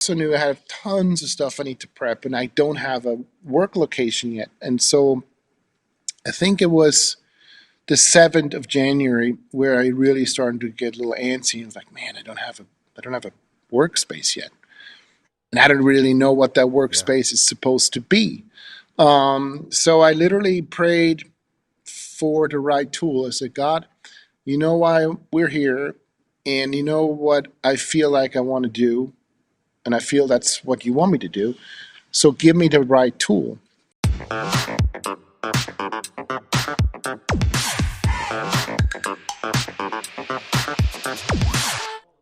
also knew I have tons of stuff I need to prep, and I don't have a work location yet. And so I think it was the 7th of January where I really started to get a little antsy. And was like, man, I don't have a workspace yet, and I don't really know what that workspace is supposed to be. So I literally prayed for the right tool. I said, God, you know why we're here, and you know what I feel like I want to do, and I feel that's what you want me to do. So give me the right tool.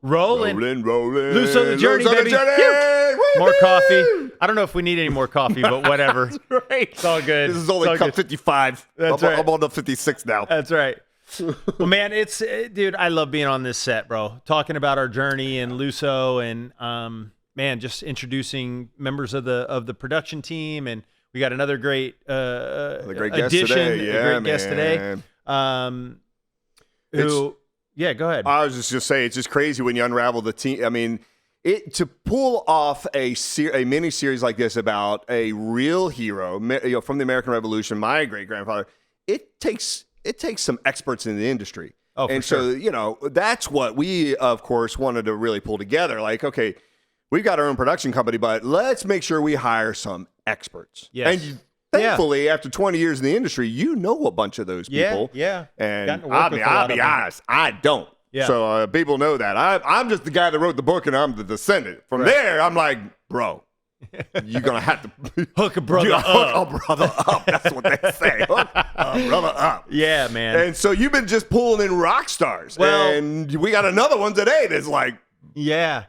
Rolling. Luso the journey, Luso baby. the journey. More coffee. I don't know if we need any more coffee, but whatever. That's right. It's all good. This is only It's all cup good. 55. That's right. I'm on the 56 now. That's right. Well, man, dude, I love being on this set, bro. Talking about our journey and Luso and, man, just introducing members of the production team. And we got another great, great guest addition, today. a great guest today. Yeah, go ahead. I was just going to say, it's just crazy when you unravel the team. I mean, to pull off a mini series like this about a real hero, from the American Revolution, my great grandfather, it takes some experts in the industry. Oh, for and sure. so, that's what we, of course, wanted to really pull together. Like, okay, we've got our own production company, but let's make sure we hire some experts. Yes. And thankfully, after 20 years in the industry, you know a bunch of those people. Yeah. And I'll be honest, I don't. Yeah. So people know that. I'm just the guy that wrote the book, and I'm the descendant. From there, I'm like, bro, you're going to have to hook a brother up. Hook a brother up. That's what they say. Hook a brother up. Yeah, man. And so you've been just pulling in rock stars. Well, and we got another one today that's like. Yeah,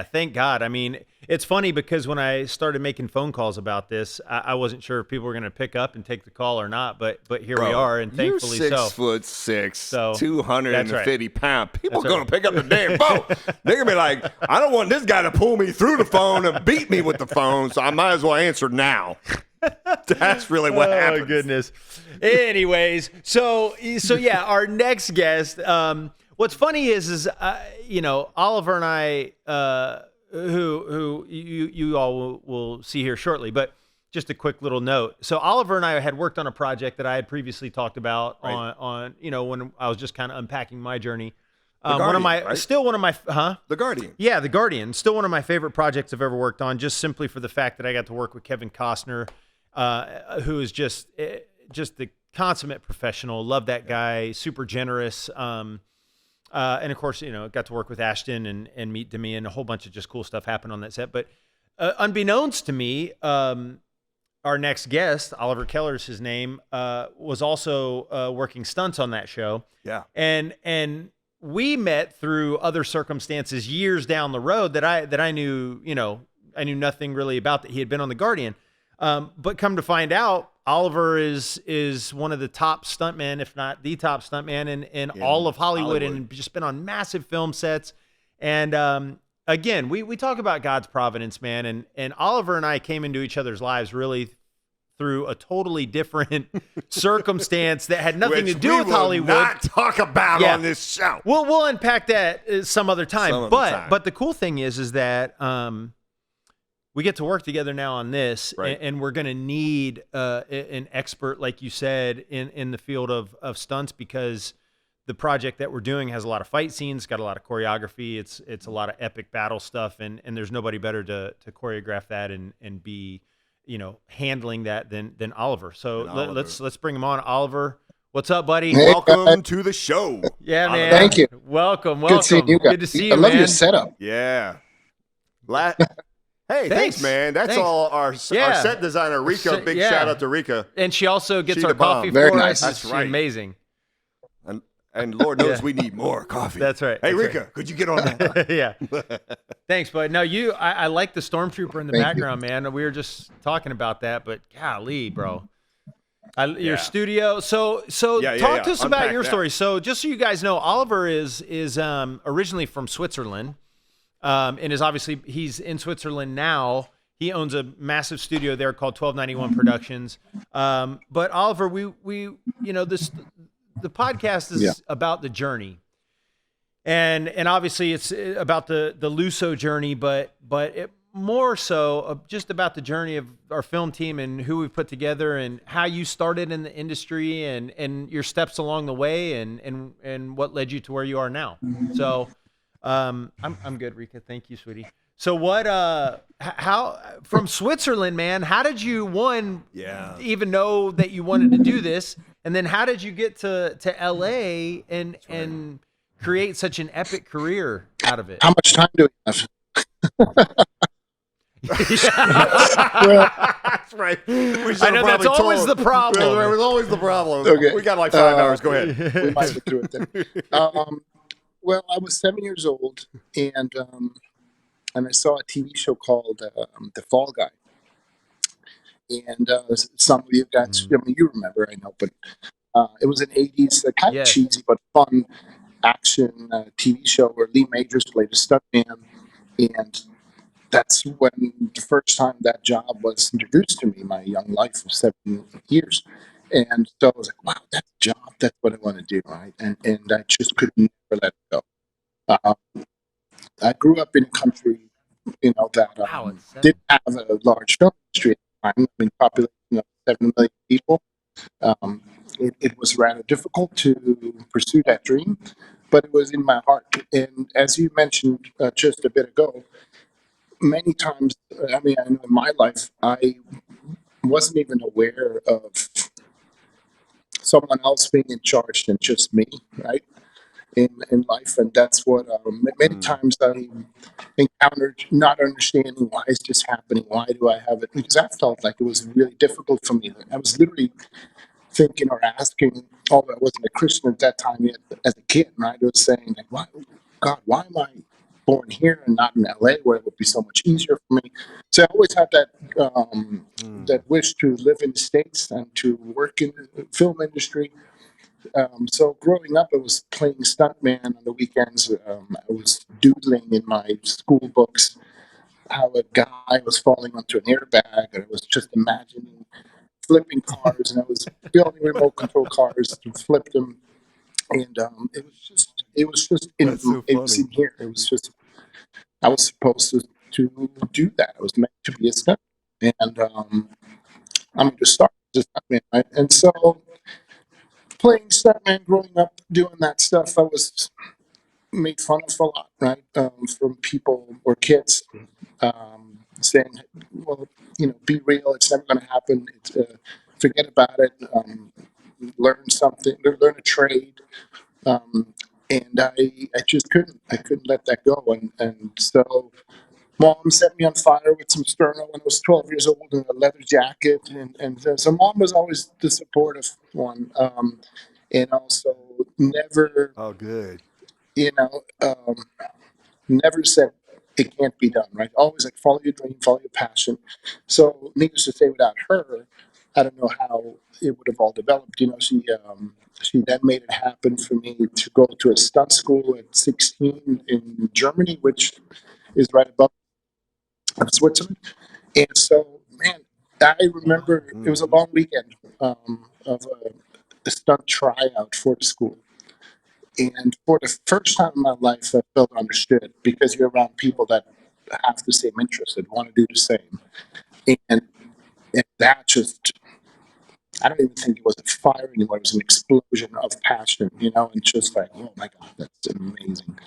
thank God. I mean, it's funny because when I started making phone calls about this, I wasn't sure if people were going to pick up and take the call or not, but here we are, and thankfully you're so. 6'6", So 250 pounds. People That's going to pick up the damn phone. They're going to be like, I don't want this guy to pull me through the phone and beat me with the phone, so I might as well answer now. That's really what happens. Oh, goodness. Anyways, so yeah, our next guest, what's funny is Oliver and I, who you all will see here shortly, but just a quick little note. So Oliver and I had worked on a project that I had previously talked about on when I was just kind of unpacking my journey. The Guardian. Yeah, The Guardian. Still one of my favorite projects I've ever worked on, just simply for the fact that I got to work with Kevin Costner, who is just the consummate professional. Love that guy. Super generous. And of course, got to work with Ashton and meet Demi, and a whole bunch of just cool stuff happened on that set. But unbeknownst to me, our next guest, Oliver Keller is his name, was also working stunts on that show. Yeah. And we met through other circumstances years down the road that I knew, I knew nothing really about, that he had been on The Guardian. But come to find out, Oliver is one of the top stuntmen, if not the top stuntman in all of Hollywood, and just been on massive film sets. And again, we talk about God's providence, man. And Oliver and I came into each other's lives really through a totally different circumstance that had nothing to do with Hollywood. Not talk about on this show. We'll unpack that some other time. But the cool thing is that we get to work together now on this, and we're going to need an expert, like you said, in the field of stunts, because the project that we're doing has a lot of fight scenes, got a lot of choreography. It's a lot of epic battle stuff, and there's nobody better to choreograph that and be, handling that than Oliver. So let's bring him on. Oliver, what's up, buddy? Hey, welcome to the show. Yeah, man. Thank you. Welcome. Good seeing you guys. Good to see you, I love man. your setup. Yeah. Hey, thanks, man. That's all our set designer, Rika. Big shout out to Rika. And she also gets our the bomb. coffee Very for nice. us. That's She's right. amazing. And Lord knows we need more coffee. That's right. Hey, That's Rika, could you get on that? Yeah. Thanks, bud. No, I like the stormtrooper in the background, man. We were just talking about that, but golly, bro. Your studio. So talk to us about your story. So just so you guys know, Oliver is originally from Switzerland, and is obviously he's in Switzerland now. He owns a massive studio there called 1291 Productions. But Oliver, we the podcast is about the journey, and obviously it's about the Luso journey, but more so just about the journey of our film team and who we've put together and how you started in the industry and your steps along the way and what led you to where you are now. So, I'm good, Rika. Thank you, sweetie. So what, how, from Switzerland, man, how did you, one, Yeah. even know that you wanted to do this? And then how did you get to LA and create such an epic career out of it? How much time do we have? Well, That's right. We should I have know that's probably always told- the problem. That was always the problem. Okay. We got like 5 hours. Go ahead. we might get through it then. Well, I was 7 years old, and I saw a TV show called The Fall Guy. And some of you guys, I mean, you remember, I know, but it was an 80s, kind of Yes. cheesy but fun action TV show where Lee Majors played a stuntman. And that's when the first time that job was introduced to me, my young life of 7 years. And so I was like, wow, that's a job. That's what I want to do. Right. And I just could never let it go. Uh, I grew up in a country, that Wow, it's didn't have a large film industry at the time. I mean, population of 7 million people. It was rather difficult to pursue that dream, but it was in my heart. And as you mentioned just a bit ago, many times, I mean, I know in my life, I wasn't even aware of someone else being in charge than just me, right? In life, and that's what many times I encountered not understanding why is this happening, why do I have it, because I felt like it was really difficult for me. I was literally thinking or asking, although I wasn't a Christian at that time yet, as a kid, right? I was saying, like, why, God, why am I born here and not in LA where it would be so much easier for me? So I always had that that wish to live in the States and to work in the film industry. So growing up, I was playing stuntman on the weekends. I was doodling in my school books how a guy was falling onto an airbag, and I was just imagining flipping cars, and I was building remote control cars to flip them. And it was just That's so it was in funny. here. It was just I was supposed to do that. I was meant to be a stuntman, and I'm just start as a stuntman, right? And so playing stuntman, growing up doing that stuff, I was made fun of a lot, right? From people or kids saying, "Well, be real. It's never going to happen. Forget about it. Learn something. Learn a trade." Um, and I just couldn't. I couldn't let that go. And so mom set me on fire with some sterno when I was 12 years old in a leather jacket. And so mom was always the supportive one. And also never, Oh, good. you know, um, never said it can't be done, right? Always like follow your dream, follow your passion. So needless to say, without her, I don't know how it would have all developed. She then made it happen for me to go to a stunt school at 16 in Germany, which is right above Switzerland. And so, man, I remember it was a long weekend of a stunt tryout for the school. And for the first time in my life, I felt understood because you're around people that have the same interests and want to do the same. And, and that just, I don't even think it was a fire anymore. It was an explosion of passion, and just like, oh my God, that's amazing.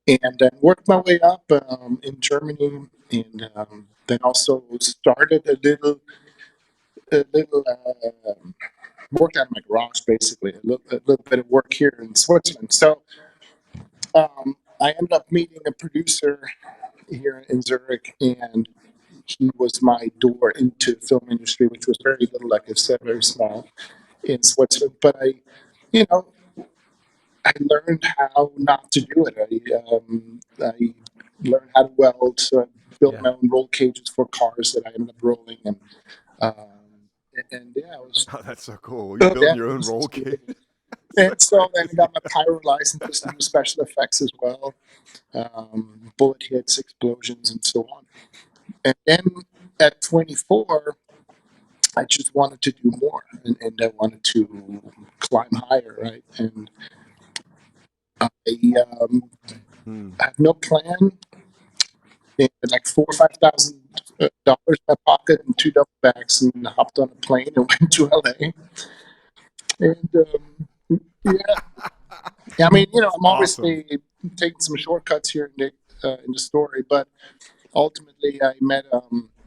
And then worked my way up in Germany, and then also started a little worked out of my garage, basically, a little bit of work here in Switzerland. So I ended up meeting a producer here in Zurich, and he was my door into the film industry, which was very little, like I said, very small in Switzerland. But you know, I learned how not to do it. I learned how to weld, so I built Yeah. my own roll cages for cars that I ended up rolling, um, and yeah, it was Oh, that's so cool. You yeah, building your it own was roll just cage. good. So And so then I crazy. got my pyro licenses to do special effects as well, bullet hits, explosions, and so on. And then at 24, I just wanted to do more, and I wanted to climb higher, right? And I um, Hmm. had no plan. and like $4,000 or $5,000 in my pocket and two duffel bags, and hopped on a plane and went to LA. And yeah, I mean, I'm Awesome. obviously taking some shortcuts here in the story, but ultimately I met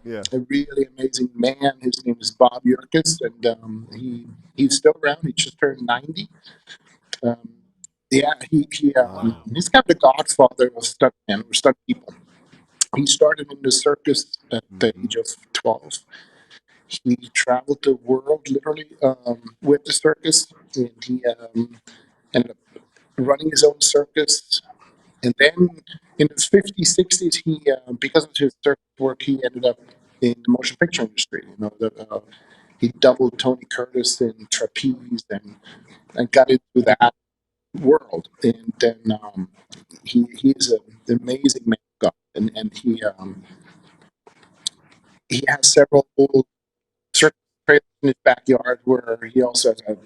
Yeah. a really amazing man. His name is Bob Yurkis, and he's still around. He just turned 90. Um, yeah, Wow. he's kind of the godfather of stuntmen or stunt people. He started in the circus at the Hmm. age of 12. He traveled the world literally with the circus, and he ended up running his own circus. And then in the 50s, 60s, he because of his circus work, he ended up in the motion picture industry. He doubled Tony Curtis in trapeze and got into that world. And then he's an amazing man of God, and he has several old circus trailers in his backyard where he also has a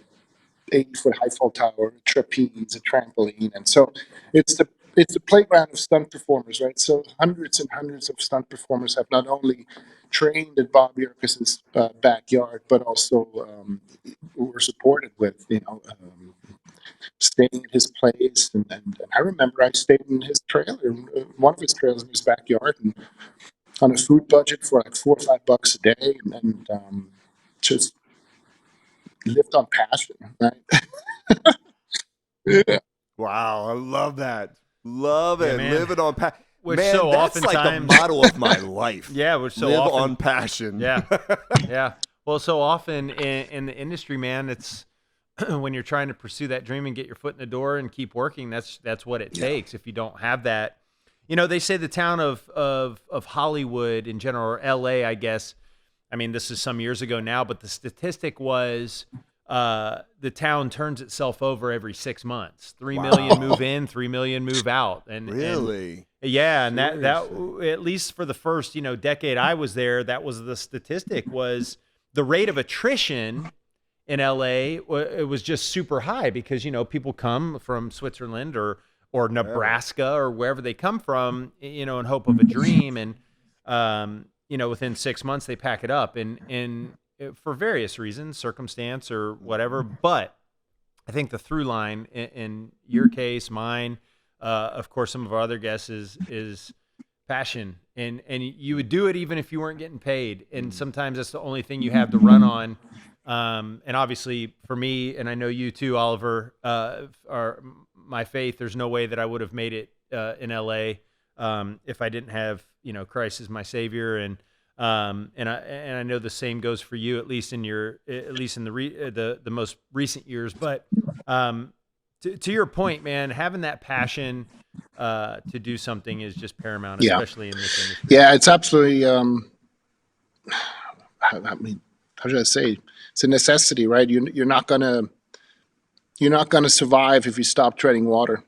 80-foot high fall tower, a trapeze, a trampoline, and so it's the it's the playground of stunt performers, right? So hundreds and hundreds of stunt performers have not only trained at Bob Yerkes's backyard, but also were supported with staying at his place. And I remember I stayed in his trailer, one of his trailers in his backyard, and on a food budget for like $4 or $5 a day, and just lived on passion, right? Yeah. Wow. I love that. Love Yeah, it. man. Living on passion. Which Man, so that's like the oftentimes, motto of my life. yeah, which so Live often, on passion. yeah, yeah. Well, so often in the industry, man, it's when you're trying to pursue that dream and get your foot in the door and keep working. That's what it Yeah. takes. If you don't have that, they say the town of Hollywood in general, or L.A., I guess. I mean, this is some years ago now, but the statistic was the town turns itself over every 6 months. 3 million Wow. move in, 3 million move out, and Really? yeah, and that Seriously. at least for the first decade I was there, that was the statistic, was the rate of attrition in LA. It was just super high because people come from Switzerland or Yeah. Nebraska or wherever they come from, in hope of a dream, and within 6 months they pack it up, and for various reasons, circumstance or whatever. But I think the through line in your case, mine, of course, some of our other guests is passion, and you would do it even if you weren't getting paid, and sometimes that's the only thing you have to run on. And obviously, for me, and I know you too, Oliver, are my faith. There's no way that I would have made it in LA if I didn't have Christ as my Savior, and I know the same goes for you, at least in the most recent years. But to your point, man, having that passion to do something is just paramount, Yeah. especially in this industry. Yeah, it's absolutely. I mean, how should I say? It's a necessity, right? You're not gonna survive if you stop treading water.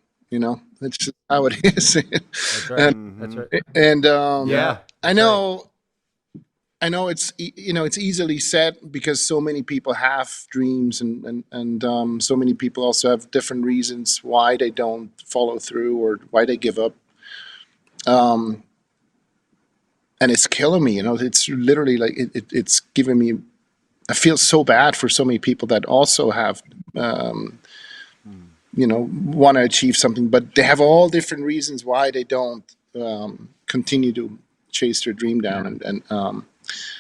That's just how it is. That's right. and That's Hmm. right. and Yeah, I that's right. know. I know it's easily said because so many people have dreams, and so many people also have different reasons why they don't follow through or why they give up. Um, and it's killing me. It's literally like it's giving me. I feel so bad for so many people that also have, want to achieve something, but they have all different reasons why they don't continue to chase their dream down.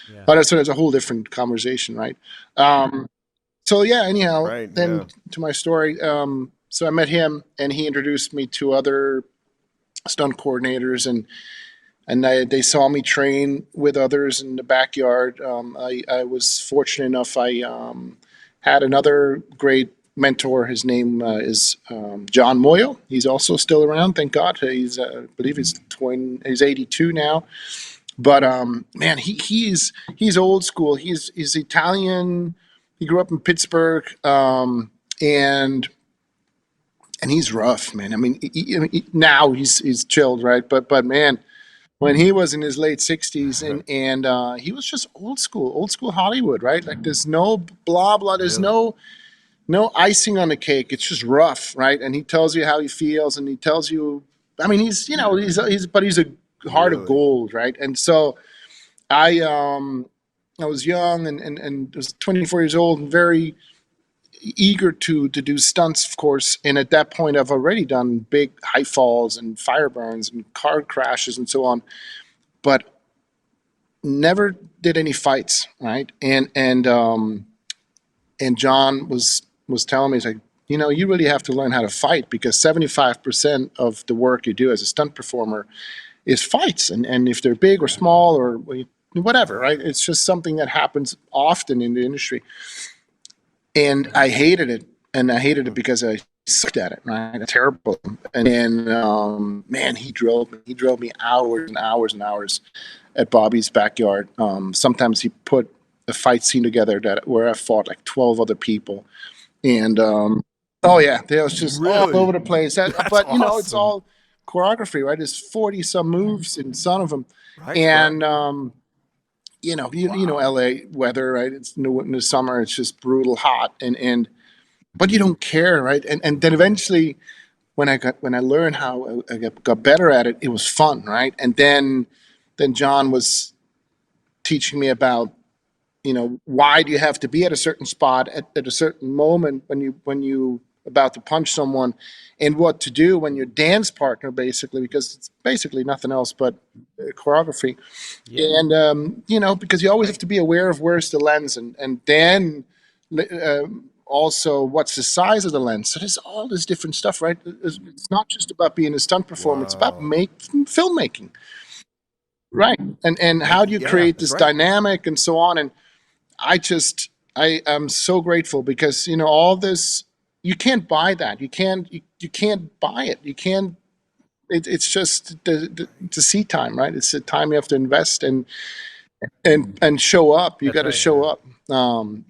Yeah. But that's a whole different conversation, right? Um, so yeah. Anyhow, Right. then Yeah. to my story. So I met him, and he introduced me to other stunt coordinators, and they saw me train with others in the backyard. I was fortunate enough. I had another great mentor. His name is John Moyle. He's also still around, thank God. I believe he's 82 now. But man, he's old school. He's Italian. He grew up in Pittsburgh, and he's rough, man. I mean, now he's chilled, right? But man, when he was in his late 60s, and he was just old school Hollywood, right? Like there's no blah blah, there's Really? no icing on the cake. It's just rough, right? And he tells you how he feels, and he tells you. I mean, he's but he's a heart of Really? gold, right? And so I um I was young and was 24 years old and very eager to do stunts, of course. And at that point, I've already done big high falls and fire burns and car crashes and so on, but never did any fights, right? And John was telling me, he's like, you really have to learn how to fight because 75% of the work you do as a stunt performer is fights, and if they're big or small or whatever, right? It's just something that happens often in the industry. And I hated it, and I hated it because I sucked at it, right? Terrible. And man, he drove me hours and hours and hours at Bobby's backyard. Sometimes he put a fight scene together where I fought like 12 other people, and oh yeah, there was just all Really? over the place. That's But it's awesome. all choreography, right? There's 40 some moves in some of them, Right. and Correct. LA weather, right? It's in the summer, it's just brutal hot, and but you don't care, right? And then eventually, when I learned how I got better at it, it was fun, right? And then John was teaching me about why do you have to be at a certain spot at a certain moment when you about to punch someone, and what to do when your dance partner, basically, because it's basically nothing else but choreography. Yeah. And because you always have to be aware of where's the lens, and then uh, also what's the size of the lens. So there's all this different stuff, right? It's not just about being a stunt performer, it's about Wow. filmmaking, right? And how do you Yeah, create that's this right. dynamic and so on. And I am so grateful because all this, you can't buy that. You can't buy it. You can't. It's just the seat time, right? It's the time you have to invest and show up. You That's got to right. show Yeah. up,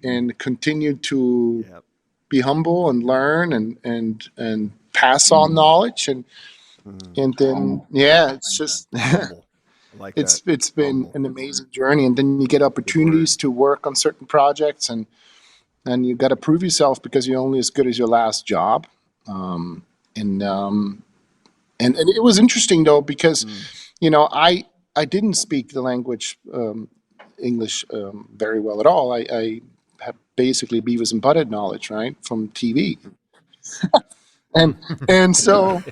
and continue to Yep. be humble and learn and pass on knowledge, and then yeah, it's just Humble. I like that. it's been Humble. an amazing journey. And then you get Good word. opportunities to work on certain projects, and you got to prove yourself because you're only as good as your last job. Um, and and it was interesting though because Mm. I didn't speak the language, English, very well at all. I have basically Beavis and Butthead knowledge, right, from TV, and and so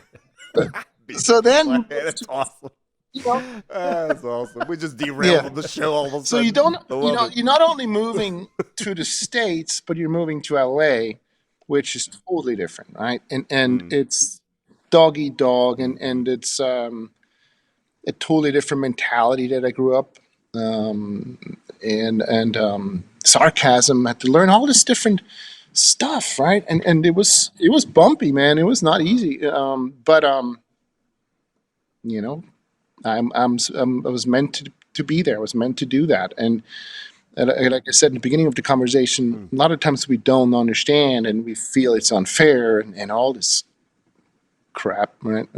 Beavis so and then Butthead. That's awesome. you know That's awesome. We just yeah. derailed the show all of a So you sudden. don't I love it. you're not only moving to the States, but you're moving to LA, which is totally different, right? And Mm. it's dog eat dog, Mhm. and it's a totally different mentality that I grew up, um, and sarcasm. I had to learn all this different stuff, right? And it was bumpy, man. It was not Wow. easy, but you know, I was meant to be there. I was meant to do that, and like I said in the beginning of the conversation, Mm. a lot of times we don't understand and we feel it's unfair and all this crap, right?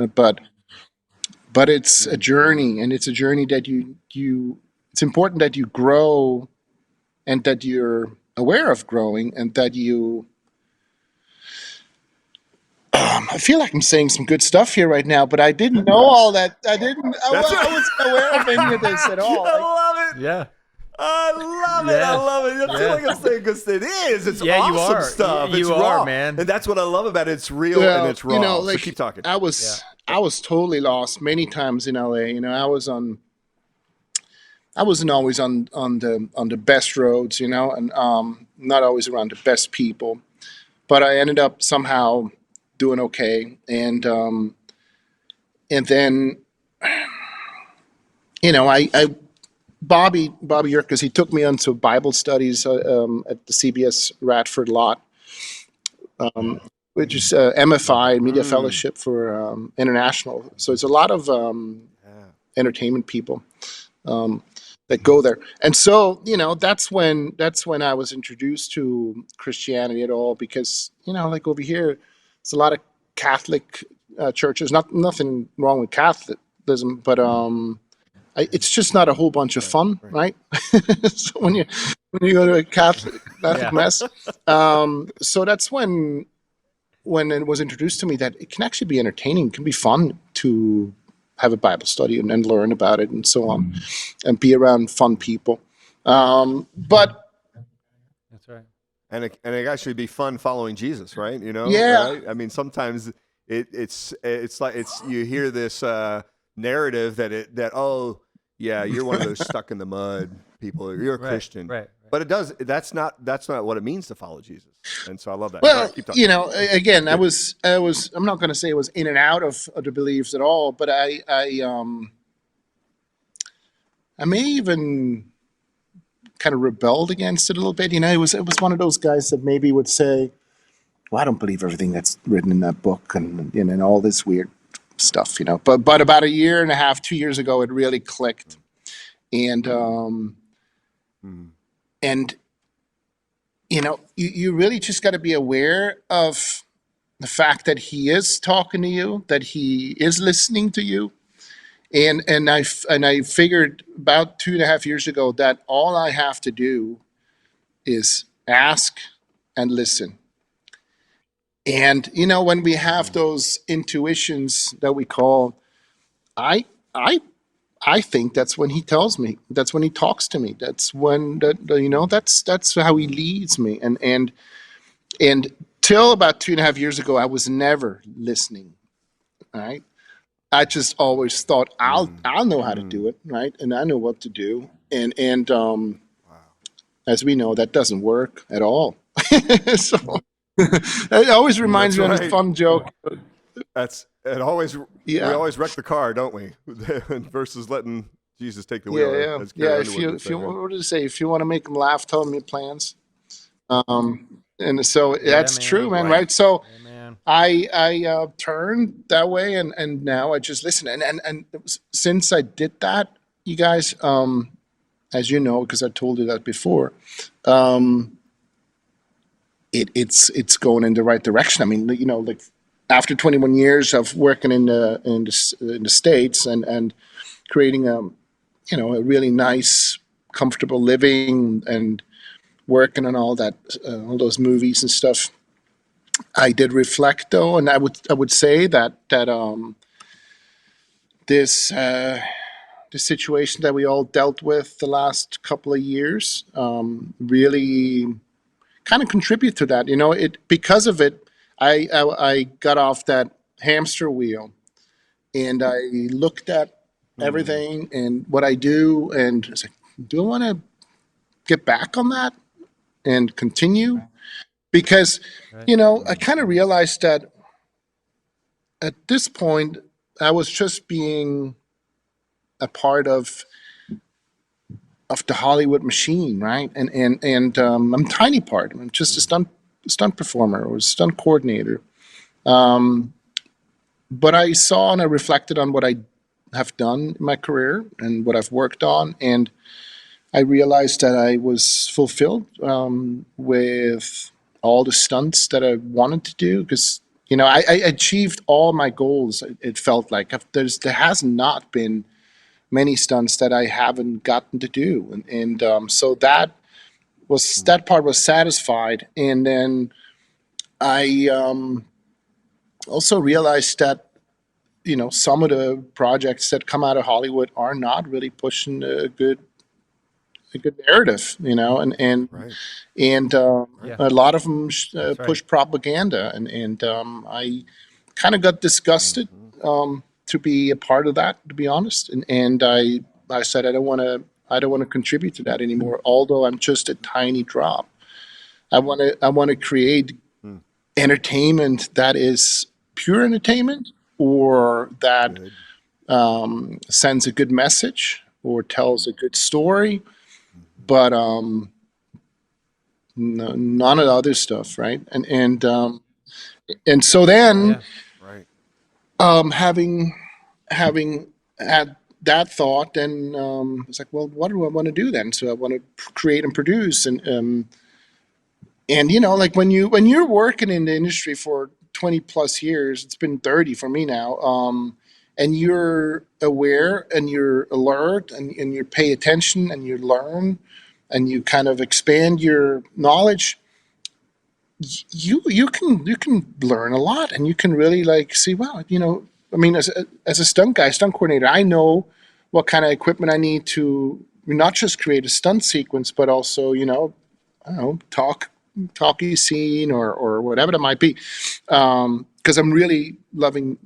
But it's a Mhm. journey, and it's a journey that you it's important that you grow and that you're aware of growing, and that you I feel like I'm saying some good stuff here right now, but I didn't know all that. That's I right. wasn't aware of any of this at all. Like, I love it. Yeah. I love it. I Yeah. love it. I feel Yeah. like I'm saying because it is. It's Yeah, you awesome are. stuff. It's You are, raw. man. And that's what I love about it. It's real and well, it's raw. So keep like talking. I Yeah. was I was totally lost many times in LA. I wasn't always on the best roads, and not always around the best people. But I ended up somehow doing okay, and then I Bobby Yerkes, he took me onto Bible studies at the CBS Radford lot, which is MFI, Media Mm. Fellowship for International. So it's a lot of Yeah. entertainment people that go there. And so that's when I was introduced to Christianity at all, because like over here, it's a lot of Catholic churches. Nothing wrong with Catholicism, but it's just not a whole bunch of Right. fun, Right. right? So when you go to a Catholic Yeah. mess, so that's when it was introduced to me that it can actually be entertaining, it can be fun to have a Bible study and learn about it and so on, and be around fun people. But That's right. And it actually be fun following Jesus, right? yeah, Right? I mean, sometimes it's like you hear this narrative that oh yeah, you're one of those stuck in the mud people. You're a Right. Christian, Right. but it does. That's not what it means to follow Jesus. And so I love that. All well, right, keep talking. again, Good. I'm not going to say I was in and out of the beliefs at all, but I may even kind of rebelled against it a little bit. It was one of those guys that maybe would say, "Well, I don't believe everything that's written in that book," and all this weird stuff. But about a year and a half, 2 years ago, it really clicked, and Mm. and you really just got to be aware of the fact that he is talking to you, that he is listening to you. And I figured about 2.5 years ago that all I have to do is ask and listen. And when we have those intuitions that we call, I I I think that's when he tells me. That's when he talks to me. That's when that's how he leads me. And till about 2.5 years ago, I was never listening. Right. I just always thought I'll know how to do it, right? And I know what to do. And Wow. as we know, that doesn't work at all. So it always reminds That's me of this right. fun joke. That's it. Always we Yeah, always wreck the car, don't we? Versus letting Jesus take the yeah, wheel, yeah, as yeah. Carrie If Underwood you would if say, you right? what did it say? If you want to make them laugh, tell them your plans. And so Yeah, that's true, man. man. Right. Right. So Yeah, man. I turned that way, and now I just listen. And since I did that, you guys, as you know, because I told you that before, um, it's going in the right direction. I mean, like after 21 years of working in the States and creating a really nice, comfortable living and working on all those movies and stuff, I did reflect though, and I would say that this the situation that we all dealt with the last couple of years really kind of contribute to that. It because of it, I got off that hamster wheel and I looked at Mm. everything and what I do, and I was like, do I want to get back on that and continue? Because Right. I kind of realized that at this point I was just being a part of the Hollywood machine, right? And I'm a tiny part. I'm just a stunt performer or a stunt coordinator. Um, but I saw and I reflected on what I have done in my career and what I've worked on, and I realized that I was fulfilled with all the stunts that I wanted to do because I achieved all my goals. It felt like there has not been many stunts that I haven't gotten to do, and so that part was satisfied, and then I also realized that some of the projects that come out of Hollywood are not really pushing a good narrative, Right. and Right. Yeah. a lot of them That's right. push propaganda, and I kind of got disgusted Mhm. to be a part of that, to be honest, and I said I don't want to contribute to that anymore. Although I'm just a tiny drop, I want to create Mm. entertainment that is pure entertainment or that Good. sends a good message or tells a good story, Mhm. but none of the other stuff, right? And so then, Yeah. Right. having had that thought, then it's like, well, what do I want to do then? So I want to create and produce, and like when you're working in the industry for 20 plus years, it's been 30 for me now, and you're aware and you're alert and you pay attention and you learn and you kind of expand your knowledge. You can learn a lot and you can really like see, wow, I mean, as a stunt guy, stunt coordinator, I know what kind of equipment I need to not just create a stunt sequence, but also, I don't know, talkie scene or whatever it might be. Because I'm really loving,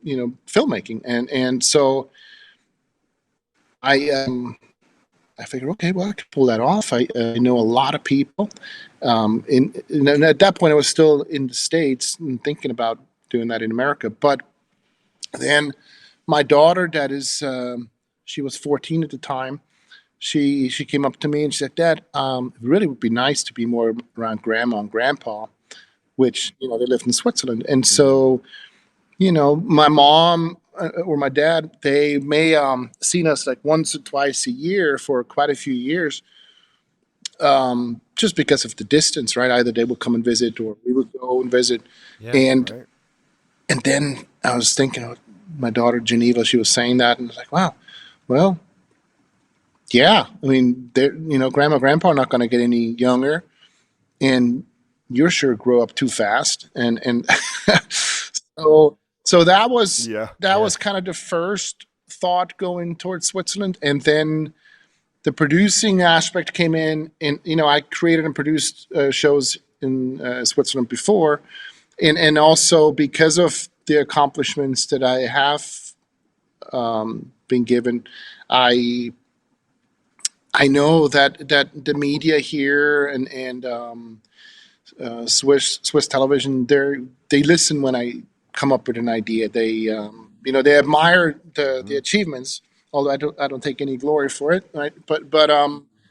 filmmaking. And so I figured, okay, well, I could pull that off. I know a lot of people. And at that point, I was still in the States and thinking about doing that in America. But then my daughter, that is, she was 14 at the time. She came up to me and she said, "Dad, it really would be nice to be more around Grandma and Grandpa," which they lived in Switzerland. And so my mom or my dad, they may seen us like once or twice a year for quite a few years, just because of the distance, right? Either they would come and visit or we would go and visit. Yeah. And Right. and then I was thinking of my daughter Geneva. She was saying that, and I was like, wow, well, yeah. I mean, Grandma, Grandpa are not going to get any younger, and you're sure grow up too fast. And so that was Yeah. that was kind of the first thought going towards Switzerland, and then the producing aspect came in. And I created and produced shows in Switzerland before, and also because of the accomplishments that I have been given, I know that the media here and Swiss television, they listen when I come up with an idea. They admire the achievements, although I don't take any glory for it, right? But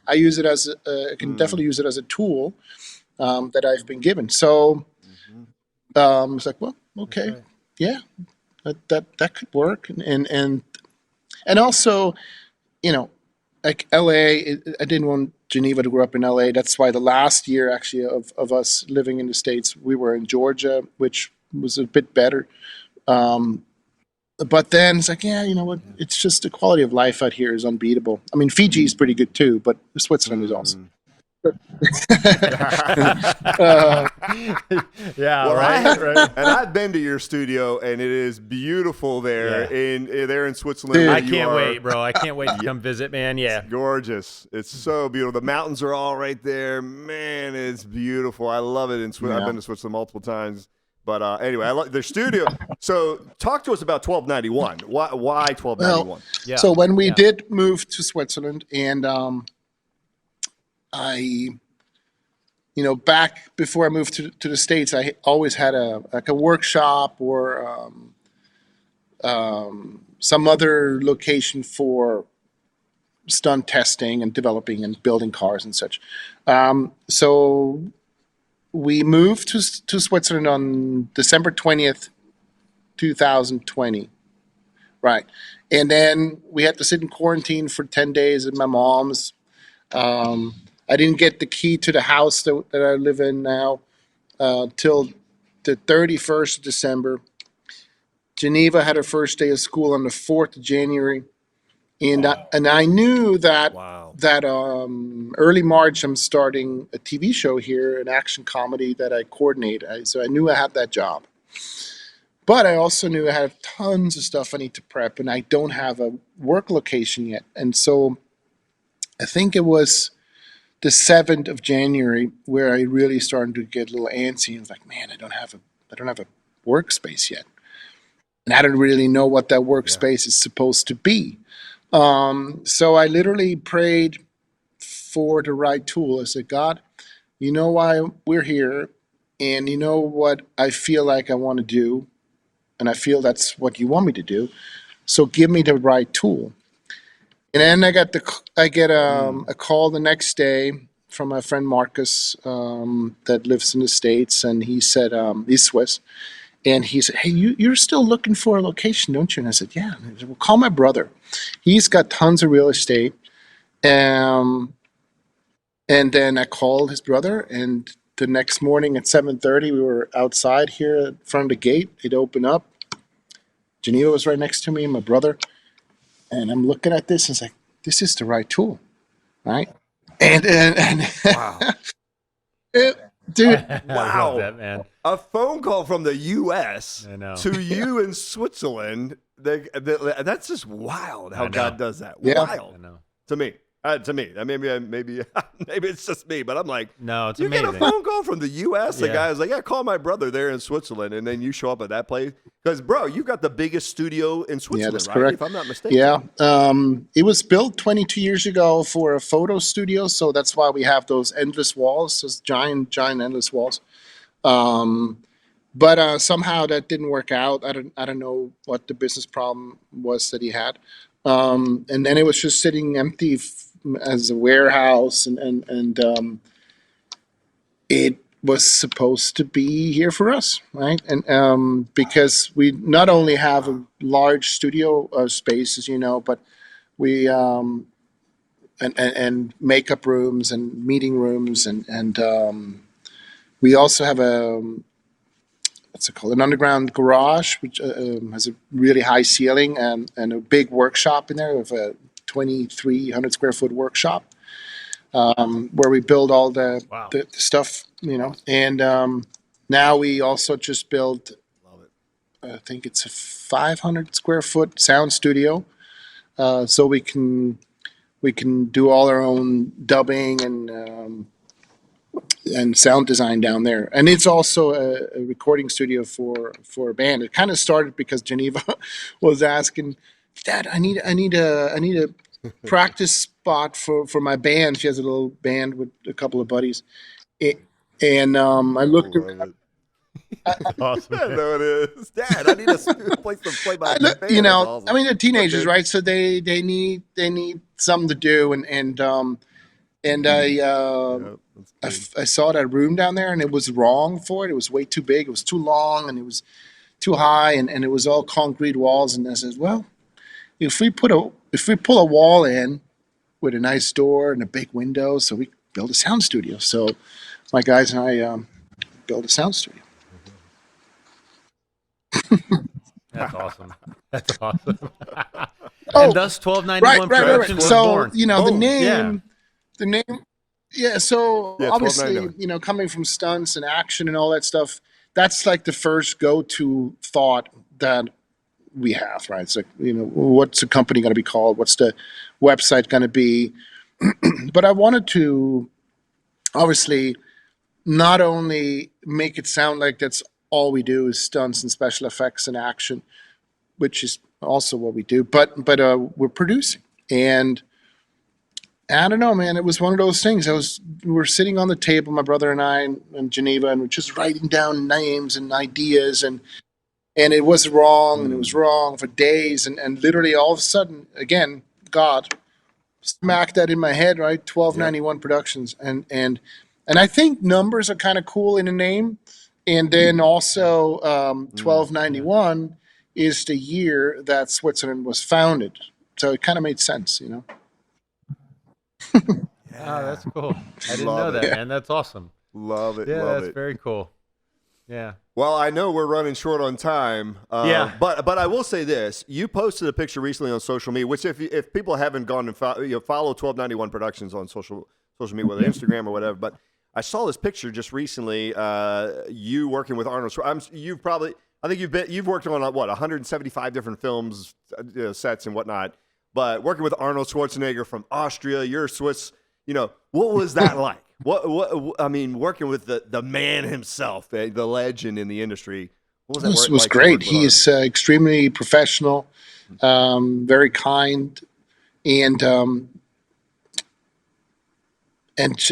I use it I can definitely use it as a tool that I've been given. So it's like, well, okay, right. yeah, that could work, and also, you know, like LA, I didn't want Geneva to grow up in LA. That's why the last year actually of us living in the States, we were in Georgia, which was a bit better. Um, but then it's like, yeah, you know what? It's just the quality of life out here is unbeatable. I mean, Fiji is pretty good too, but Switzerland is awesome. uh, Yeah, Well, right. and I've been to your studio, and it is beautiful there in Switzerland. Dude. where I you can't are. wait, bro. I can't wait to come visit, man. Yeah. Gorgeous. It's so beautiful. The mountains are all right there. Man, it's beautiful. I love it in Switzerland. I've Yeah. been to Switzerland multiple times. But anyway, I love the studio. So talk to us about 1291. Why 1291? Yeah. So when we Yeah. did move to Switzerland, and I, back before I moved to the States, I always had a workshop or some other location for stunt testing and developing and building cars and such. So we moved to Switzerland on December 20th, 2020. Right. And then we had to sit in quarantine for 10 days at my mom's. I didn't get the key to the house that I live in now till the 31st of December. Geneva had her first day of school on the 4th of January. And I knew that Wow. early March I'm starting a TV show here, an action comedy that I coordinate. So I knew I had that job. But I also knew I had tons of stuff I need to prep, and I don't have a work location yet. And so I think it was the 7th of January where I really started to get a little antsy. And I was like, man, I don't have a workspace yet. And I don't really know what that workspace is supposed to be. So I literally prayed for the right tool. I said, God, you know why we're here, and you know what I feel like I want to do, and I feel that's what you want me to do. So give me the right tool. And then I get a call the next day from my friend Marcus that lives in the States, and he said he's Swiss, and he said, "Hey, you're still looking for a location, don't you?" And I said, "Yeah." And he said, "Well, call my brother. He's got tons of real estate." Um, and then I called his brother, and the next morning at 7:30, we were outside here in front of the gate. It opened up. Geneva was right next to me, and my brother. And I'm looking at this, and it's like, this is the right tool, right? And Wow. dude. I love Wow. that, man. A phone call from the U.S. I know. to you in Switzerland. That's just wild how I know. God does that. Yeah. Wild I know. to me. Maybe maybe it's just me, but I'm like, No, it's you amazing. get a phone call from the U.S. The Yeah. guy was like, yeah, call my brother there in Switzerland, and then you show up at that place because, bro, you got the biggest studio in Switzerland, that's right? correct. If I'm not mistaken. Yeah. It was built 22 years ago for a photo studio, so that's why we have those endless walls, those giant endless walls. But somehow that didn't work out. I don't know what the business problem was that he had. And then it was just sitting empty as a warehouse, and it was supposed to be here for us, right? And because we not only have a large studio space, as you know, but we and makeup rooms and meeting rooms, and we also have a what's it called, an underground garage, which has a really high ceiling and a big workshop in there with a 2,300 square foot workshop where we build all the stuff, And now we also just built, I think it's a 500 square foot sound studio, so we can do all our own dubbing and sound design down there. And it's also a recording studio for a band. It kind of started because Geneva was asking, Dad, I need a practice spot for my band. She has a little band with a couple of buddies. And I looked around. That's awesome. I know it is. Dad, I need a place to play my I band. look, That's awesome. I mean, they're teenagers, Okay. right? So they need something to do, and I saw that room down there, and it was wrong for it. It was way too big. It was too long, and it was too high, and it was all concrete walls. And I said, well, if we pull a wall in with a nice door and a big window, so we build a sound studio. So my guys and I built a sound studio. That's awesome. That's awesome. Oh, And thus 1291 Productions was So born. the Boom. name, the name. Yeah, so Yeah, obviously, 1291. coming from stunts and action and all that stuff, that's like the first go-to thought that we have, right? It's like, what's the company going to be called? What's the website going to be? But I wanted to obviously not only make it sound like that's all we do is stunts and special effects and action, which is also what we do, but we're producing. And I don't know, man. It was one of those things. We were sitting on the table, my brother and I, in Geneva, and we're just writing down names and ideas, and it was wrong, and it was wrong for days, and literally all of a sudden, again, God smacked that in my head, right? 1291 Productions, and I think numbers are kind of cool in a name, and then also 1291 is the year that Switzerland was founded, so it kind of made sense, Oh, that's cool. I didn't Love know it. that, man. That's awesome. Love it. Yeah, love that's it. very cool. Yeah. Well, I know we're running short on time. Yeah. But I will say this: you posted a picture recently on social media, which if people haven't gone and follow 1291 Productions on social media, whether Instagram or whatever. But I saw this picture just recently. You working with Arnold. I think you've worked on 175 different films, sets and whatnot. But working with Arnold Schwarzenegger from Austria, you're Swiss. What was that like? What I mean, working with the man himself, the legend in the industry. What was that? It was like great. He is extremely professional, very kind, and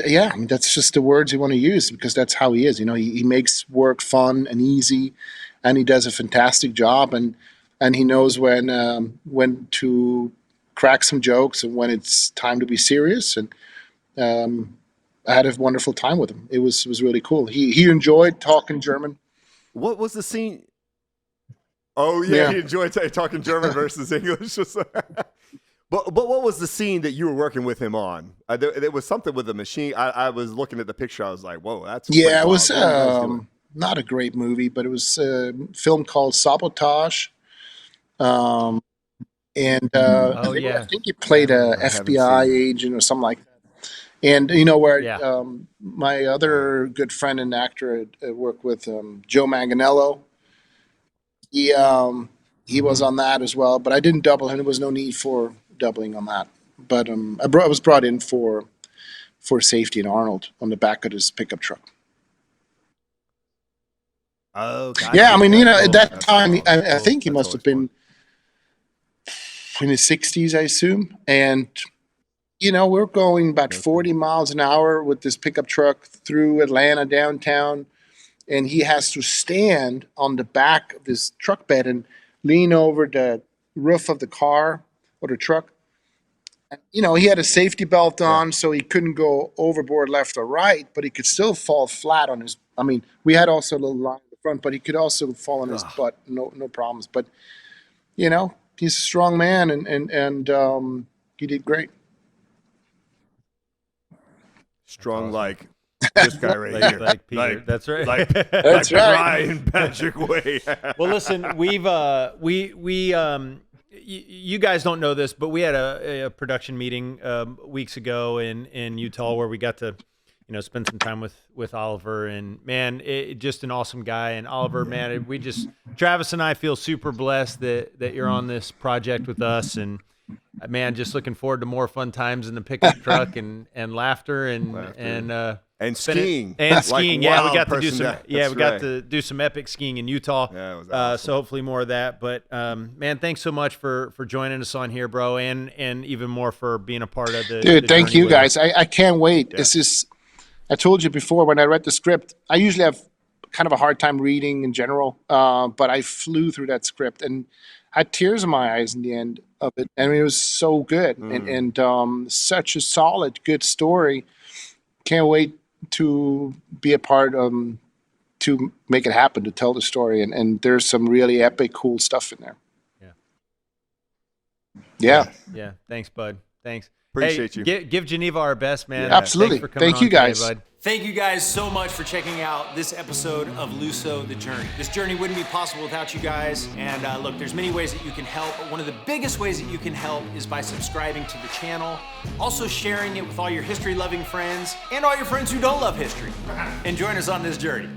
yeah, I mean, that's just the words you want to use because that's how he is. He makes work fun and easy, and he does a fantastic job, and he knows when to crack some jokes and when it's time to be serious. And I had a wonderful time with him. It was really cool. He enjoyed talking German. What was the scene? Oh Yeah. he enjoyed talking German versus English. But what was the scene that you were working with him on? There was something with the machine. I was looking at the picture. I was like, whoa, that's pretty Yeah. It was wild. What were you guys doing? not a great movie, but it was a film called Sabotage. And Oh, I yeah. think he played a I haven't FBI seen that. agent or something like that. And you know where Yeah. my other good friend and actor I work with, Joe Manganiello. He he was on that as well, but I didn't double him. There was no need for doubling on that. But I was brought in for safety in Arnold on the back of his pickup truck. Oh, gotcha. Yeah, I mean, you know, That's at cool. that That's time, cool. I think he That's must have always been in his 60s, I assume. And, you know, we're going about 40 miles an hour with this pickup truck through Atlanta downtown. And he has to stand on the back of this truck bed and lean over the roof of the car or the truck. You know, he had a safety belt on, so he couldn't go overboard left or right, but he could still fall flat on his. I mean, we had also a little line in the front, but he could also fall on his butt, no problems. But you know, he's a strong man, and he did great. strong awesome. like this guy right here. Like Peter. That's right. That's right. Brian Patrick Way. Well, listen, we've you guys don't know this, but we had a production meeting weeks ago in Utah where we got to, you know, spend some time with Oliver, and man, just an awesome guy. And Oliver, man, Travis and I feel super blessed that you're on this project with us, and man, just looking forward to more fun times in the pickup truck and laughter and skiing. And skiing. Like Yeah, we wild got to do person some. death. Yeah, That's we got right. to do some epic skiing in Utah. Yeah, it was awesome. So hopefully more of that. But man, thanks so much for joining us on here, bro, and even more for being a part of the. Dude, the thank journey you with us. guys. I can't wait. This is. I told you before when I read the script. I usually have kind of a hard time reading in general, but I flew through that script and I had tears in my eyes in the end of it. I mean, it was so good and such a solid, good story. Can't wait to be a part to make it happen, to tell the story. And there's some really epic, cool stuff in there. Yeah. Yeah. Thanks, bud. Thanks. Appreciate you. Give Geneva our best, man. Yeah, absolutely. Thanks for coming Thank you, on today, guys. bud. Thank you guys so much for checking out this episode of Luso the Journey. This journey wouldn't be possible without you guys. And look, there's many ways that you can help, but one of the biggest ways that you can help is by subscribing to the channel, also sharing it with all your history-loving friends and all your friends who don't love history. And join us on this journey.